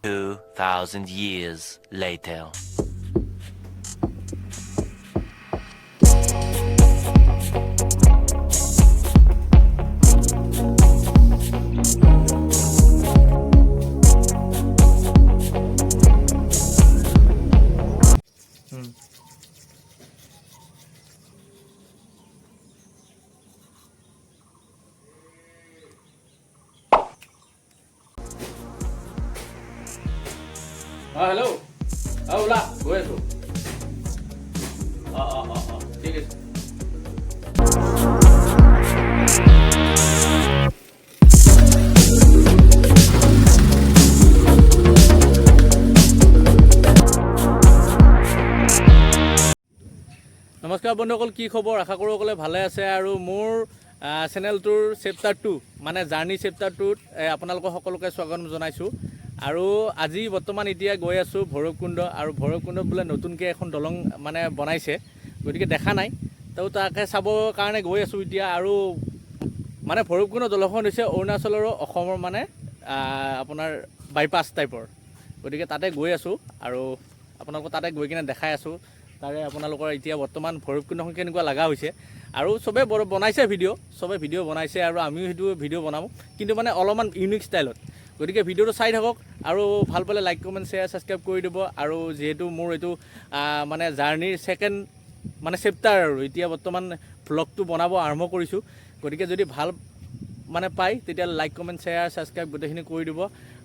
2,000 years later. Hello' ওলা গৈ আছো ঠিক আছে নমস্কাৰ বন্ধুসকল, কি খবৰ? আশা কৰোঁ সকলোৱে ভালে আছে। আৰু মোৰ চেনেলটোৰ চেপ্টাৰ 2 মানে জাৰ্ণি চেপ্টাৰ 2ত আপোনালোকক সকলোকে স্বাগতম জনাইছোঁ। আৰু আজি বৰ্তমান এতিয়া গৈ আছোঁ ভৈৰৱকুণ্ড। আৰু ভৈৰৱকুণ্ডত বোলে নতুনকৈ এখন দলং মানে বনাইছে, গতিকে দেখা নাই, তো তাকে চাবৰ কাৰণে গৈ আছোঁ এতিয়া। আৰু মানে ভৈৰৱকুণ্ড দলংখন হৈছে অৰুণাচল আৰু অসমৰ মানে আপোনাৰ বাইপাছ টাইপৰ, গতিকে তাতে গৈ আছোঁ আৰু আপোনালোকক তাতে গৈ কিনে দেখাই আছোঁ। তাৰে আপোনালোকৰ এতিয়া বৰ্তমান ভৈৰৱকুণ্ডখন কেনেকুৱা লগা হৈছে। আৰু চবেই বনাইছে ভিডিঅ', চবেই ভিডিঅ' বনাইছে আৰু আমিও সেইটো ভিডিঅ' বনাওঁ, কিন্তু মানে অলপমান ইউনিক ষ্টাইলত। গতিকে ভিডিঅ'টো চাই থাকক আৰু ভাল পালে লাইক কমেণ্ট শ্বেয়াৰ ছাবস্ক্ৰাইব কৰি দিব। আৰু যিহেতু মোৰ এইটো মানে জাৰ্ণিৰ ছেকেণ্ড মানে চেপ্টাৰ, আৰু এতিয়া বৰ্তমান ভ্লগটো বনাব আৰম্ভ কৰিছোঁ, গতিকে যদি ভাল মানে পায় তেতিয়াহ'লে লাইক কমেণ্ট শ্বেয়াৰ ছাবস্ক্ৰাইব গোটেইখিনি কৰি দিব।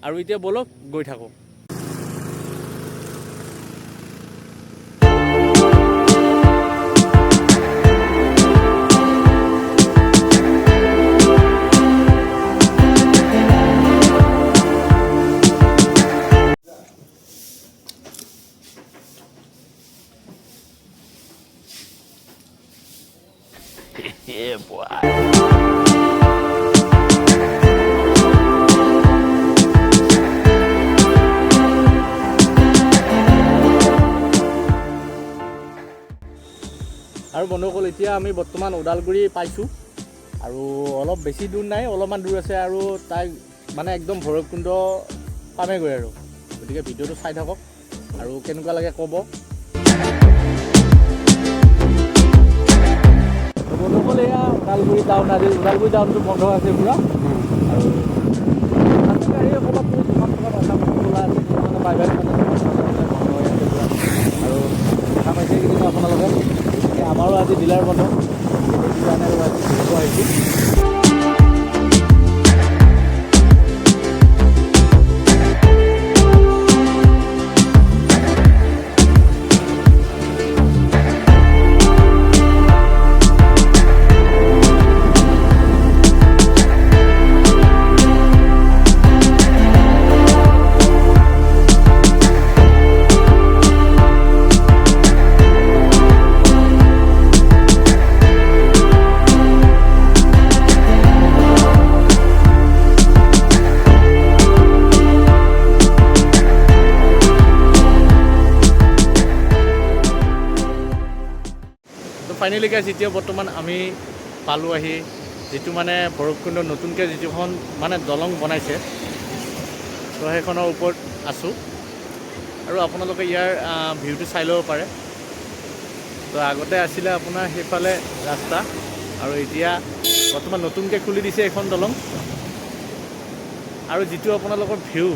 আৰু এতিয়া ব'লক গৈ থাকোঁ। Yeah, boy. আৰু বন্ধুসকল, এতিয়া আমি বৰ্তমান ওদালগুৰি পাইছোঁ। আৰু অলপ বেছি দূৰ নাই, অলপমান দূৰ আছে আৰু তাই মানে একদম ভৈৰৱকুণ্ড পামেগৈ আৰু। গতিকে ভিডিঅ'টো চাই থাকক আৰু কেনেকুৱা লাগে ক'ব। বন্ধুসকল, এয়া ওদালগুৰি টাউন। আজি ওদালগুৰি টাউনটো বন্ধ আছে পূৰা। আৰু গাড়ী অকণমান দুখন খোলা আছে, মানে প্ৰাইভেট মানে বন্ধ হৈ আছে পূৰা। আৰু দেখা পাইছে কিন্তু আপোনালোকে আমাৰো আজি ডিলাৰ বন্ধ, সেইটো কাৰণে আৰু আজি ঘূৰিব আহিছোঁ। ফাইনেলি গাইজ, এতিয়া বৰ্তমান আমি পালোঁ আহি যিটো মানে ভৈৰৱকুণ্ডত নতুনকৈ যিটোখন মানে দলং বনাইছে, তো সেইখনৰ ওপৰত আছোঁ। আৰু আপোনালোকে ইয়াৰ ভিউটো চাই ল'ব পাৰে। তো আগতে আছিলে আপোনাৰ সেইফালে ৰাস্তা, আৰু এতিয়া বৰ্তমান নতুনকৈ খুলি দিছে এখন দলং। আৰু যিটো আপোনালোকৰ ভিউ,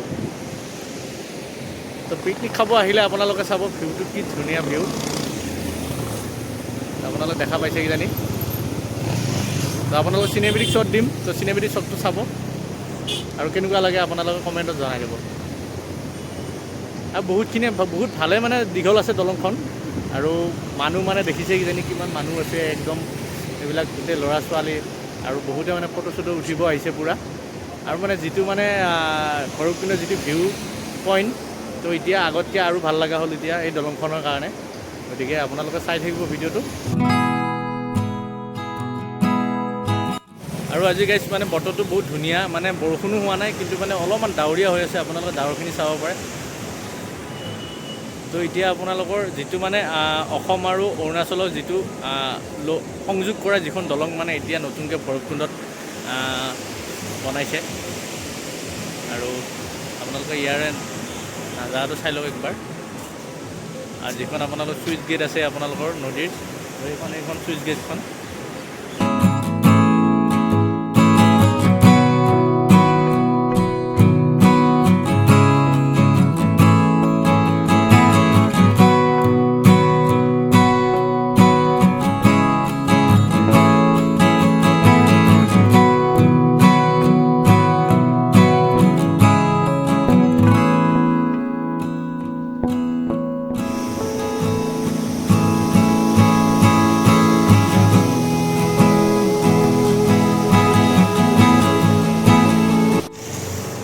তো পিকনিক খাব আহিলে আপোনালোকে চাব ভিউটো কি ধুনীয়া ভিউ। আপোনালোকে দেখা পাইছে কিজানি। তো আপোনালোকক চিনেমেটিক শ্বট দিম, তো চিনেমেটিক শ্বটটো চাব আৰু কেনেকুৱা লাগে আপোনালোকে কমেণ্টত জনাই দিব। আৰু বহুত ভালে মানে দীঘল আছে দলংখন। আৰু মানুহ মানে দেখিছে কিজানি কিমান মানুহ আছে, একদম এইবিলাক গোটেই ল'ৰা ছোৱালী আৰু বহুতে মানে ফটো চটো উঠিব আহিছে পূৰা। আৰু মানে যিটো মানে ভৈৰৱকুণ্ডৰ যিটো ভিউ পইণ্ট, তো এতিয়া আগতকৈ আৰু ভাল লগা হ'ল এতিয়া এই দলংখনৰ কাৰণে। গতিকে আপোনালোকে চাই থাকিব ভিডিঅ'টো। আৰু আজি গাইজ মানে বতৰটো বহুত ধুনীয়া, মানে বৰষুণো হোৱা নাই, কিন্তু মানে অলপমান ডাৱৰীয়া হৈ আছে। আপোনালোকে ডাৱৰখিনি চাব পাৰে। তো এতিয়া আপোনালোকৰ যিটো মানে অসম আৰু অৰুণাচলৰ যিটো সংযোগ কৰা যিখন দলং মানে এতিয়া নতুনকৈ ভৈৰৱকুণ্ডত বনাইছে। আৰু আপোনালোকে ইয়াৰে জাগাটো চাই লওক একবাৰ আৰু যিখন আপোনালোকৰ চুইচ গেট আছে আপোনালোকৰ নদীৰ এইখন চুইচ গেটখন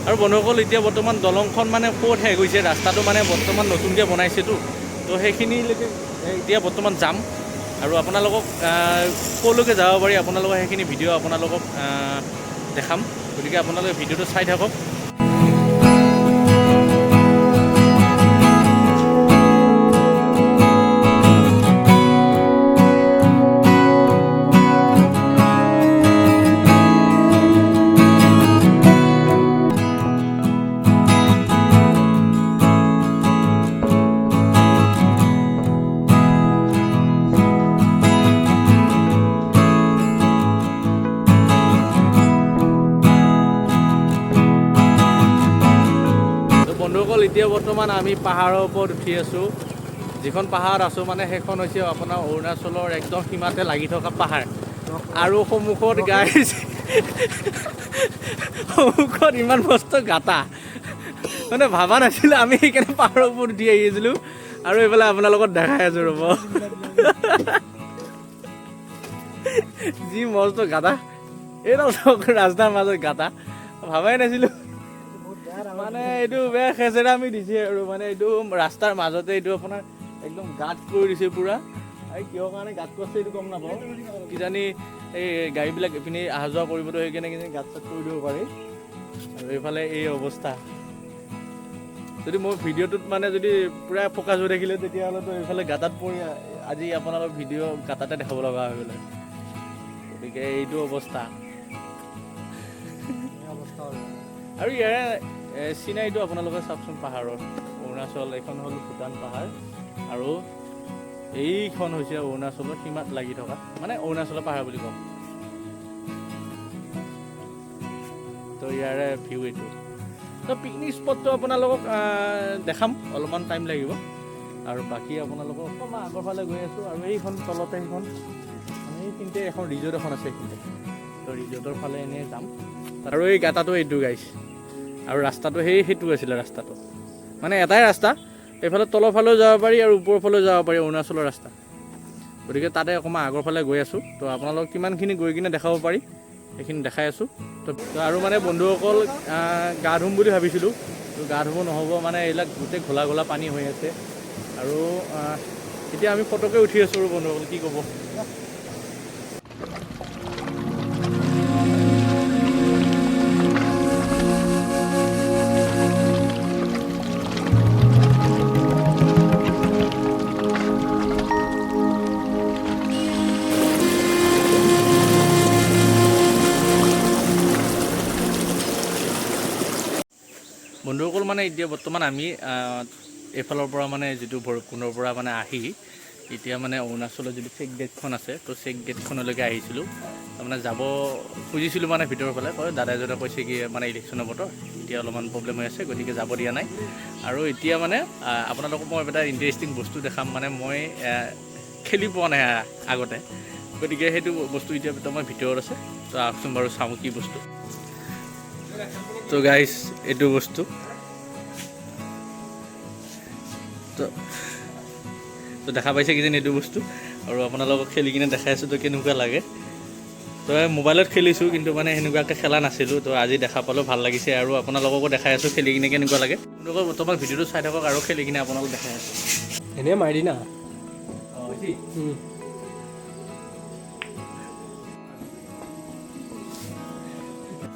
আৰু বন্ধুসকল এতিয়া বৰ্তমান দলংখন মানে ক'ত শেষ হৈছে ৰাস্তাটো মানে বৰ্তমান নতুনকৈ বনাইছেতো তো সেইখিনিলৈকে এতিয়া বৰ্তমান যাম আৰু আপোনালোকক ক'লৈকে যাব পাৰি আপোনালোকক সেইখিনি ভিডিঅ' আপোনালোকক দেখাম গতিকে আপোনালোকে ভিডিঅ'টো চাই থাকক বন্ধুসকল এতিয়া বৰ্তমান আমি পাহাৰৰ ওপৰত উঠি আছোঁ যিখন পাহাৰত আছোঁ মানে সেইখন হৈছে আপোনাৰ অৰুণাচলৰ একদম সীমাতে লাগি থকা পাহাৰ আৰু সন্মুখত গাইজ সন্মুখত ইমান মস্ত গাঁতা মানে ভাবা নাছিলোঁ আমি সেইকাৰণে পাহাৰৰ ওপৰত উঠি আহিছিলোঁ আৰু এইফালে আপোনাৰ লগত দেখাই আছোঁ ৰ'ব যি মস্ত গাঁতা এইডাল ৰাস্তাৰ মাজত গাঁতা ভাবাই নাছিলোঁ মানে এইটো বেয়া খেচেৰামি দিছে আৰু মানে এইটো ৰাস্তাৰ মাজতে এইটো আপোনাৰ একদম গাঁত কৰি দিছে পূৰা আৰু কিহৰ কাৰণে গাঁত কৰিছে এইটো গম নাপাওঁ কিজানি এই গাড়ীবিলাক এইপিনে অহা যোৱা কৰিবতো সেইকাৰণে কিজানি গাঁত চাত কৰি দিব পাৰি আৰু এইফালে এই অৱস্থা যদি মই ভিডিঅ'টোত মানে যদি পূৰা ফ'কাছ হৈ থাকিলে তেতিয়াহ'লেতো এইফালে গাঁতাত পৰি আজি আপোনালোকৰ ভিডিঅ' গাঁতাতে দেখাব লগা হৈ গ'লে গতিকে এইটো অৱস্থা আৰু ইয়াৰে চিনাৰীটো আপোনালোকে চাওকচোন পাহাৰৰ অৰুণাচল এইখন হ'ল ভূটান পাহাৰ আৰু এইখন হৈছে অৰুণাচলৰ সীমাত লাগি থকা মানে অৰুণাচলৰ পাহাৰ বুলি কওঁ তো ইয়াৰে ভিউ এইটো তো পিকনিক স্পটটো আপোনালোকক দেখাম অলপমান টাইম লাগিব আৰু বাকী আপোনালোকক অকণমান আগৰ ফালে গৈ আছোঁ আৰু এইখন তলতে সেইখন এইখিনিতে এখন ৰিজৰ্ট এখন আছে এইখিনিতে তো ৰিজৰ্টৰ ফালে এনেই যাম আৰু এই গাঁতাটো এইটো গাইছ আৰু ৰাস্তাটো সেইটো আছিলে ৰাস্তাটো মানে এটাই ৰাস্তা এইফালে তলৰ ফালেও যাব পাৰি আৰু ওপৰৰ ফালেও যাব পাৰি অৰুণাচলৰ ৰাস্তা গতিকে তাতে অকণমান আগৰ ফালে গৈ আছোঁ তো আপোনালোকক কিমানখিনি গৈ কিনে দেখাব পাৰি সেইখিনি দেখাই আছোঁ তো আৰু মানে বন্ধুসকল গা ধুম বুলি ভাবিছিলোঁ তো গা ধুব নহ'ব মানে এইবিলাক গোটেই ঘোলা ঘোলা পানী হৈ আছে আৰু এতিয়া আমি ফটোকে উঠি আছোঁ আৰু বন্ধুসকল কি ক'ব বন্ধুসকল মানে এতিয়া বৰ্তমান আমি এইফালৰ পৰা মানে যিটো ভৈৰৱকুণ্ডৰ পৰা মানে আহি এতিয়া মানে অৰুণাচলৰ যিটো চেক গেটখন আছে তো চেক গেটখনলৈকে আহিছিলোঁ তাৰমানে যাব খুজিছিলোঁ মানে ভিতৰৰ ফালে দাদা এজনে কৈছে কি মানে ইলেকশ্যনৰ বতৰ এতিয়া অলপমান প্ৰব্লেম হৈ আছে গতিকে যাব দিয়া নাই আৰু এতিয়া মানে আপোনালোকক মই এটা ইণ্টাৰেষ্টিং বস্তু দেখাম মানে মই খেলি পোৱা নাই আগতে গতিকে সেইটো বস্তু এতিয়া মই ভিতৰত আছে তো আহকচোন বাৰু চাওঁ কি বস্তু তো গাইজ এইটো বস্তু তো দেখা পাইছে কিজানি এইটো বস্তু আৰু আপোনালোকক খেলি কিনে দেখাই আছোঁ তো কেনেকুৱা লাগে তো মোবাইলত খেলিছোঁ কিন্তু মানে সেনেকুৱাকৈ খেলা নাছিলোঁ তো আজি দেখা পালোঁ ভাল লাগিছে আৰু আপোনালোককো দেখাই আছোঁ খেলি কিনে কেনেকুৱা লাগে আপোনালোকৰ বৰ্তমান ভিডিঅ'টো চাই থাকক আৰু খেলি কিনে আপোনালোক দেখাই আছোঁ এনেই মাৰি দি না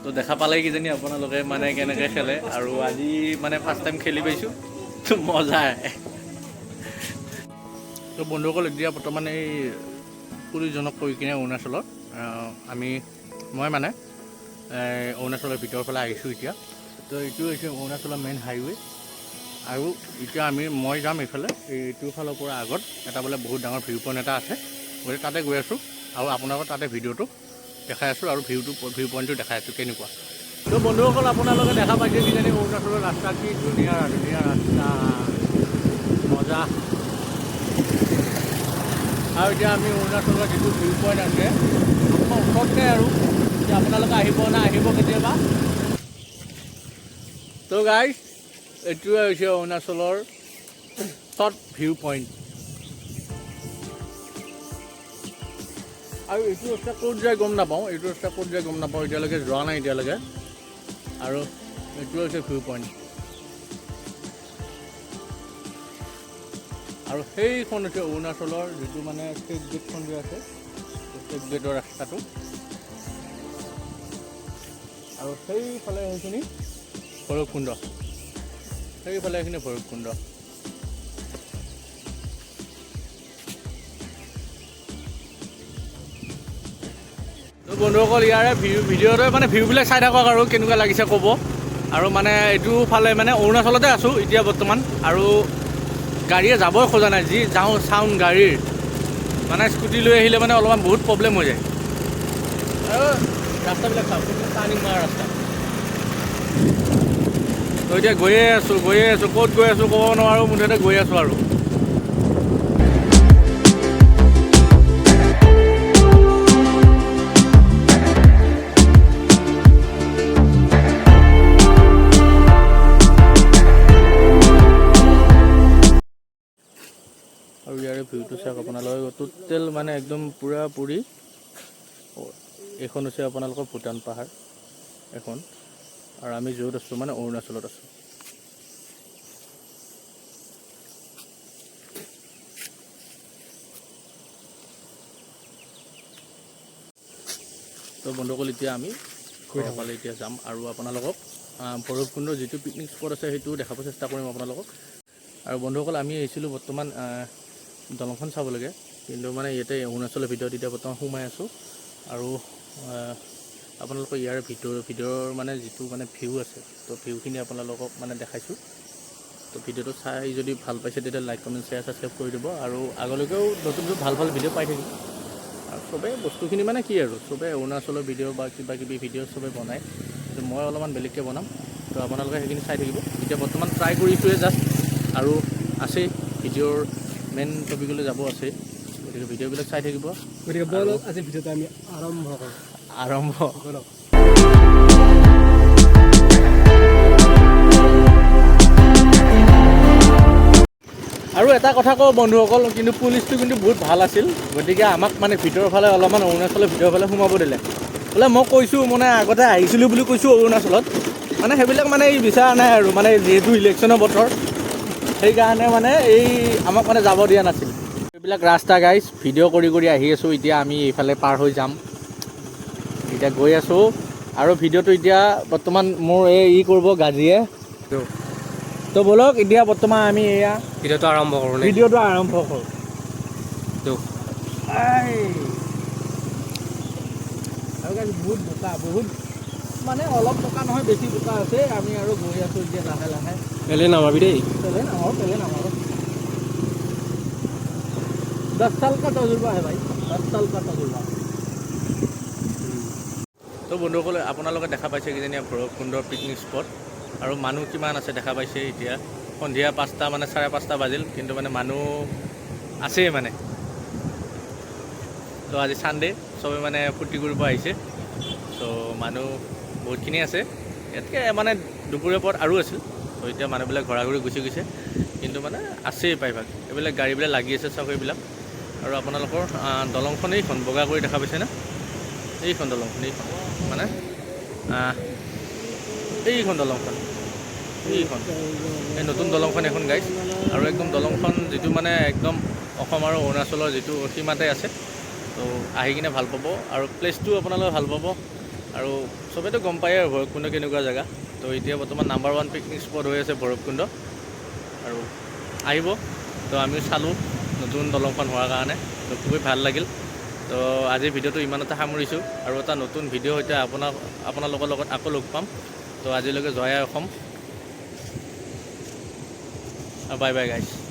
তো দেখা পালে কিজানি আপোনালোকে মানে কেনেকৈ খেলে আৰু আজি মানে ফাৰ্ষ্ট টাইম খেলি পাইছোঁ তো মজা তো বন্ধুসকল এতিয়া বৰ্তমান এই পুলিজনক কৈ কিনে অৰুণাচলত মই মানে অৰুণাচলৰ ভিতৰৰ ফালে আহিছোঁ এতিয়া তো এইটো হৈছে অৰুণাচলৰ মেইন হাইৱে আৰু এতিয়া মই যাম এইফালে এইটো ফালৰ পৰা আগত এটা বোলে বহুত ডাঙৰ ভিউ পইণ্ট এটা আছে গতিকে তাতে গৈ আছোঁ আৰু আপোনালোকক তাতে ভিডিঅ'টো দেখাই আছোঁ আৰু ভিউ পইণ্টটো দেখাই আছোঁ কেনেকুৱা। তো বন্ধুসকল আপোনালোকে দেখা পাইছে কিজানি অৰুণাচলৰ ৰাস্তা কি ধুনীয়া ৰাস্তা মজা। আৰু এতিয়া আমি অৰুণাচলৰ যিটো ভিউ পইণ্ট আছে ওচৰতে আৰু এতিয়া আপোনালোকে আহিব কেতিয়াবা। তো গাইজ এইটোৱে হৈছে অৰুণাচলৰ শ্বৰ্ট ভিউ পইণ্ট। আৰু এইটো ৰাস্তা ক'ত যায় গম নাপাওঁ এতিয়ালৈকে যোৱা নাই এতিয়ালৈকে। আৰু এইটোৱে হৈছে ভিউ পইণ্ট। আৰু সেইখন হৈছে অৰুণাচলৰ যিটো মানে ষ্টেট গেটখন যে আছে ষ্টেট গেটৰ ৰাস্তাটো। আৰু সেইফালে সেইখিনি ভৈৰৱকুণ্ড, ভৈৰৱকুণ্ড। তো বন্ধুসকল ইয়াৰে ভিডিঅ'টোৱে মানে ভিউবিলাক চাই থাকক আৰু কেনেকুৱা লাগিছে ক'ব। আৰু মানে এইটো ফালে মানে অৰুণাচলতে আছোঁ এতিয়া বৰ্তমান। আৰু গাড়ীয়ে যাবই খোজা নাই, যি যাওঁ চাউণ্ড গাড়ীৰ মানে স্কুটি লৈ আহিলে মানে অলপমান বহুত প্ৰব্লেম হৈ যায়। আৰু ৰাস্তাবিলাক চাওক টাৰ্ণিং মৰা ৰাস্তা। তো এতিয়া গৈয়ে আছোঁ ক'ত গৈ আছোঁ ক'ব নোৱাৰোঁ, মুঠতে গৈ আছোঁ আৰু। আৰু ইয়াৰে ভিউটো চাওক আপোনালোকে টোটেল মানে একদম পূৰা এইখন হৈছে আপোনালোকৰ ভূটান পাহাৰ এখন। আৰু আমি য'ত আছোঁ মানে অৰুণাচলত আছোঁ। তো বন্ধুসকল এতিয়া আমি ঘৰফালে এতিয়া যাম আৰু আপোনালোকক ভৈৰৱকুণ্ডৰ যিটো পিকনিক স্পট আছে সেইটোও দেখাব চেষ্টা কৰিম আপোনালোকক। আৰু বন্ধুসকল আমি আহিছিলোঁ বৰ্তমান দলংখন চাবলৈকে, কিন্তু মানে ইয়াতে অৰুণাচলৰ ভিতৰত এতিয়া বৰ্তমান সোমাই আছোঁ। আৰু আপোনালোকৰ ইয়াৰ ভিডিঅ'ৰ মানে যিটো মানে ভিউ আছে তো ভিউখিনি আপোনালোকক মানে দেখাইছোঁ। তো ভিডিঅ'টো চাই যদি ভাল পাইছে তেতিয়া লাইক কমেণ্ট শ্বেয়াৰ ছাবস্ক্ৰাইব কৰি দিব। আৰু আগলৈকেও নতুন ভাল ভিডিঅ' পাই থাকিম। আৰু চবেই বস্তুখিনি মানে কি আৰু চবেই অৰুণাচলৰ ভিডিঅ' বা কিবাকিবি ভিডিঅ' চবেই বনায়, কিন্তু মই অলপমান বেলেগকৈ বনাম। তো আপোনালোকে সেইখিনি চাই থাকিব। এতিয়া বৰ্তমান ট্ৰাই কৰিছোঁহে জাষ্ট, আৰু আছেই ভিডিঅ'ৰ মেইন টপিকলৈ যাব আছে, গতিকে ভিডিঅ'বিলাক চাই থাকিব। গতিকে বলক আজি ভিডিঅ'টো আমি আৰম্ভ কৰোঁ। আৰু এটা কথা কওঁ বন্ধুসকল, কিন্তু পুলিচটো কিন্তু বহুত ভাল আছিল। গতিকে আমাক মানে ভিতৰৰ ফালে অলপমান অৰুণাচলৰ ভিতৰৰ ফালে সোমাব দিলে। বোলে মই কৈছোঁ মানে আগতে আহিছিলোঁ বুলি কৈছোঁ অৰুণাচলত, মানে সেইবিলাক মানে বিচৰা নাই আৰু মানে যিহেতু ইলেকশ্যনৰ বতৰ সেইকাৰণে মানে আমাক মানে যাব দিয়া নাছিল। এইবিলাক ৰাস্তা গাইজ ভিডিঅ' কৰি আহি আছোঁ। এতিয়া আমি এইফালে পাৰ হৈ যাম, এতিয়া গৈ আছোঁ। আৰু ভিডিঅ'টো এতিয়া বৰ্তমান মোৰ কৰিব গাজীয়ে। তো বলক এতিয়া বৰ্তমান আমি ভিডিঅ'টো আৰম্ভ কৰোঁ। আৰু গাইজ বহুত বোকা, বহুত মানে অলপ বোকা নহয়, বেছি বোকা আছে। আমি আৰু গৈ আছোঁ এতিয়া লাহে। পেলে নামাবি দেই। पेले नामारो 10 साल का तजुर्बा है भाई, 10 साल का तजुर्बा। তো বন্ধুসকল আপোনালোকে দেখা পাইছে কিজানি ভৈৰৱকুণ্ডৰ পিকনিক স্পট। আৰু মানুহ কিমান আছে দেখা পাইছে। এতিয়া সন্ধিয়া 5টা মানে 5:30 বাজিল, কিন্তু মানে মানুহ আছেই মানে। তো আজি ছানডে চবে মানে ফূৰ্তি কৰিব আহিছে। তো মানুহ বহুতখিনি আছে। ইয়াতকৈ মানে দুপৰীয়া পৰত আৰু আছিল। তো এতিয়া মানুহবিলাক ঘৰা ঘৰি গুচি গৈছে, কিন্তু মানে আছেই প্ৰায়ভাগ। এইবিলাক গাড়ীবিলাক লাগি আছে চাওক এইবিলাক। আৰু আপোনালোকৰ দলংখন এইখন বগা কৰি দেখা পাইছেনে? এইখন দলংখন, মানে এইখন দলংখন, এই নতুন দলংখন এখন গাইজ। আৰু একদম দলংখন যিটো মানে একদম অসম আৰু অৰুণাচলৰ যিটো সীমাতে আছে। তো আহি কিনে ভাল পাব, আৰু প্লেচটো আপোনালোকে ভাল পাব। আৰু চবেইতো গম পায় আৰু ভৈৰৱকুণ্ড কেনেকুৱা জেগা। তো এতিয়া বৰ্তমান নাম্বাৰ 1 পিকনিক স্পট হৈ আছে ভৈৰৱকুণ্ড। আৰু আহিব। তো আমিও চালোঁ নতুন দলংখন হোৱাৰ কাৰণে, তো খুবেই ভাল লাগিল। তো আজিৰ ভিডিঅ'টো ইমানতে সামৰিছোঁ, আৰু এটা নতুন ভিডিঅ' সৈতে আপোনালোকৰ লগত আকৌ লগ পাম। তো আজিলৈকে জয় আই অসম। বাই বাই গাইছ